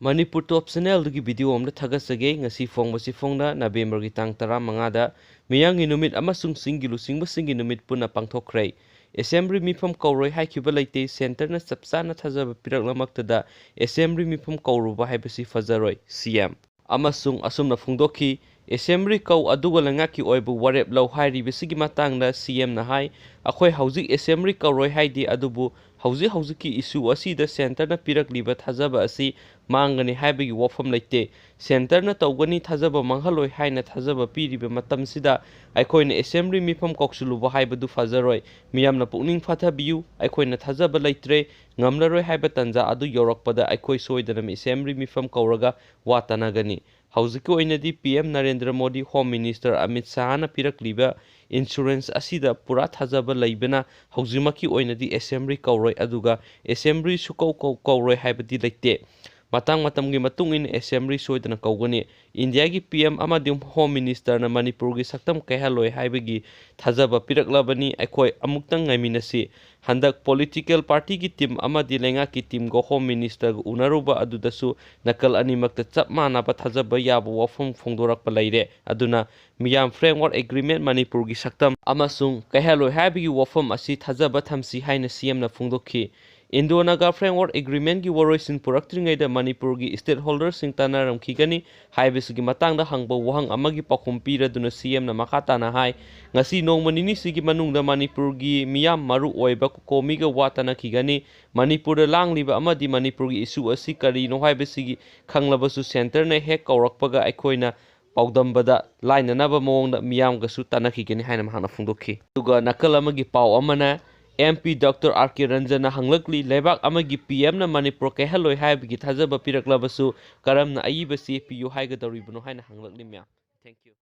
Manipur Top Channel की video अमर थगसगे ngasi फोंगबसी फोंगना नवेम्बर की तांग 15 मियांगी नुमित अमसुंग सिंगी लुसिंग सिंगी नुमित पुना पांगथोखरे assembly मिफम कौरोय हाइखिबा लेते सेंटरना चपचाना थाजब पिरकलमक्तदा एसेंबली मिफम कौरुबा हाइबसी फजरोय सीएम अमसुंग असुमना फुंगदोखी एसेंबली कौ अदुगा लंगाकी ओइबु वारेप लौ हाइरिबसिगी मातांगदा सीएम ना हाइ अखोय हौजिक एसेंबली कौरोय हाइदि अदुबु हौजिक की इशू असीदा सेंटरना पिरकलिबा थाजब असी मांगनी हाइबगी वफम लेते सेंटरना तौगनी थाजब मंगहलोय हाइना थाजब पीरिबा मतमसिदा अखोयना assembly मिफम कौक्सुलुबा हाइबदु फजरोय मियामना पुकनिंग फाथाबियु अखोयना थाजब लेत्रे ngamlaroy haiba tanja adu yorakpada aikoi soidana assembly mifam kauraga watanagani hauziki oinadi PM Narendra Modi Home Minister Amit Shah na pirakliba insurance asida pura thajaba leibana hauzimaki oinadi assembly kauroi aduga assembly sukau kauroi haibadi leite matang-matamgi matungin assembly soidana kaugani India gi PM amadi Home Minister na Manipur gi saktam kahaloi haibagi thajaba piraklabani aikoi amuktang ngaiminasi handak political party ki team amadi lenga ki team go Home Minister gu unaruba adudasu nakal animakta chap mana ba thajaba yabu wafum phongdorak palaire aduna miyam framework agreement Manipur gi saktam amasung kahaloi haibagi wafum asi thajaba thamsi haina CM na phongdokhi Indo-Naga Framework Agreement की वरोइसिंग पुरक्तरिंगैदा मणिपुर की stakeholders सिंग तानारम खिगनी हाइबसिगी मतंगदा हंगबा वहंग अमगी पाखुम पीरदुना CM ना मखाताना high ngasi nongmani sigi manungda manipur gi miyam maru oiba komiga watana khigani manipur da langliba amadi manipur gi issue asi kari no haibasigi khanglabasu center na hek kaurakpaga aikoina paudambada lainanaba mawongda miyam ga su tanakhigani haina mahana phungdokhi duga nakal amagi pau amana MP Dr. R.K. Ranjana hanglakli lebak amagi PM na Manipur kehaloi haibagi thajaba piraklabasu karamna ayibasi PU haiga dawribano haina hanglakli mya. Thank you.